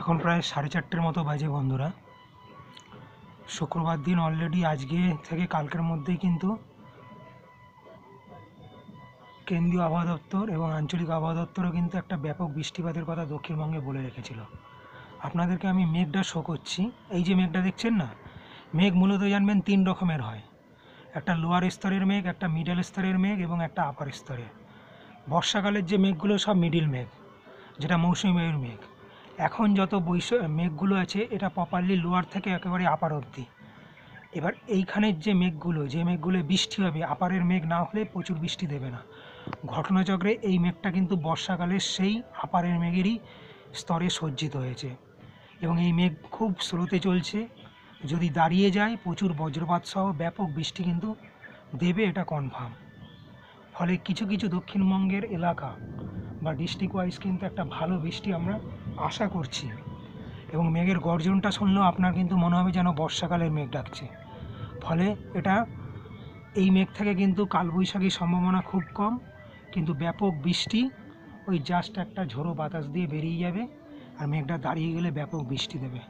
এখন প্রায় 4:30 মতো বাজে বন্ধুরা। শুক্রবার দিন অলরেডি আজকে থেকে কালকের মধ্যেই কিন্তু কেন্দ্রীয় আবহাওয়া দপ্তর এবং আঞ্চলিক আবহাওয়া দপ্তরও কিন্তু একটা ব্যাপক বৃষ্টিপাতের কথা দক্ষিণবঙ্গে বলে রেখেছিল। আপনাদেরকে আমি মেঘটা শো করছি। এই যে মেঘটা দেখছেন না, মেঘ মূলত জানবেন 3 রকমের হয়। একটা লোয়ার স্তরের মেঘ, একটা মিডল স্তরের মেঘ এবং একটা আপার স্তরের। বর্ষাকালের যে মেঘগুলো সব মিডিল মেঘ, যেটা মৌসুমী বায়ুর মেঘ। এখন যত মেঘগুলো আছে এটা প্রপারলি লোয়ার থেকে একেবারে আপার অবধি। এবার এইখানের যে মেঘগুলো বৃষ্টি হবে, আপারের মেঘ না হলে প্রচুর বৃষ্টি দেবে না। ঘটনাচক্রে এই মেঘটা কিন্তু বর্ষাকালের সেই আপারের মেঘেরই স্তরে সজ্জিত হয়েছে এবং এই মেঘ খুব স্রোতে চলছে। যদি দাঁড়িয়ে যায় প্রচুর বজ্রপাত সহ ব্যাপক বৃষ্টি কিন্তু দেবে, এটা কনফার্ম। ফলে কিছু কিছু দক্ষিণবঙ্গের এলাকা বা ডিস্ট্রিক্ট ওয়াইজ কিন্তু একটা ভালো বৃষ্টি আমরা আশা করছি। এবং মেঘের গর্জনটা শুনলেও আপনার কিন্তু মনে হবে যেন বর্ষাকালের মেঘ ডাকছে। ফলে এই মেঘ থেকে কিন্তু কালবৈশাখীর সম্ভাবনা খুব কম, কিন্তু ব্যাপক বৃষ্টি ওই জাস্ট একটা ঝোড়ো বাতাস দিয়ে বেরিয়ে যাবে আর মেঘটা দাঁড়িয়ে গেলে ব্যাপক বৃষ্টি দেবে।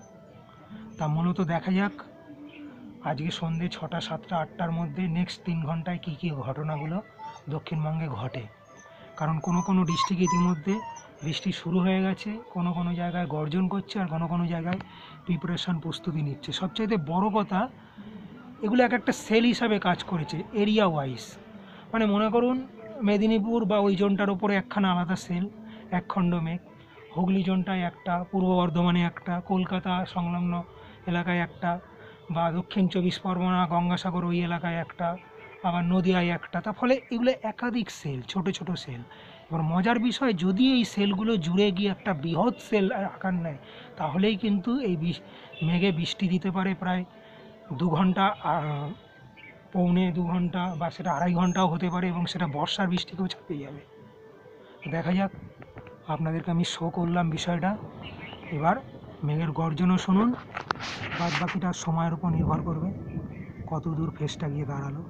তা মূলত দেখা যাক আজকে সন্ধ্যে 6টা 7টা 8টার মধ্যে নেক্সট 3 ঘন্টায় কী কী ঘটনাগুলো দক্ষিণবঙ্গে ঘটে। কারণ কোনো ডিস্ট্রিক্টে ইতিমধ্যে বৃষ্টি শুরু হয়ে গেছে, কোনো জায়গায় গর্জন করছে আর কোনো জায়গায় প্রিপারেশন প্রস্তুতি নিচ্ছে। সবচাইতে বড় কথা, এগুলো একটা সেল হিসাবে কাজ করেছে এরিয়া ওয়াইজ। মানে মনে করুন মেদিনীপুর বা ওই জোনটার ওপরে একখানা আলাদা সেল, একখণ্ড মেঘ, হুগলি জোনটায় একটা, পূর্ব বর্ধমানে একটা, কলকাতা সংলগ্ন এলাকায় একটা, বা দক্ষিণ 24 পরগনা গঙ্গাসাগর ওই এলাকায় একটা, আবার নদিয়ায় একটা। তার ফলে এগুলো একাধিক সেল, ছোট ছোট সেল। এবার মজার বিষয়, যদি এই সেলগুলো জুড়ে গিয়ে একটা বৃহৎ সেল আকার নেয়, তাহলেই কিন্তু এই মেঘে বৃষ্টি দিতে পারে প্রায় 2 ঘন্টা, পৌনে 2 ঘন্টা, বা সেটা 2.5 ঘন্টাও হতে পারে, এবং সেটা বর্ষার বৃষ্টিকেও ছাপিয়ে যাবে। দেখা যাক, আপনাদেরকে আমি শো করলাম বিষয়টা। এবার মেঘের গর্জনও শুনুন, বাদ বাকিটা সময়ের উপর নির্ভর করবে কত দূর ফেসটা গিয়ে দাঁড়ালো।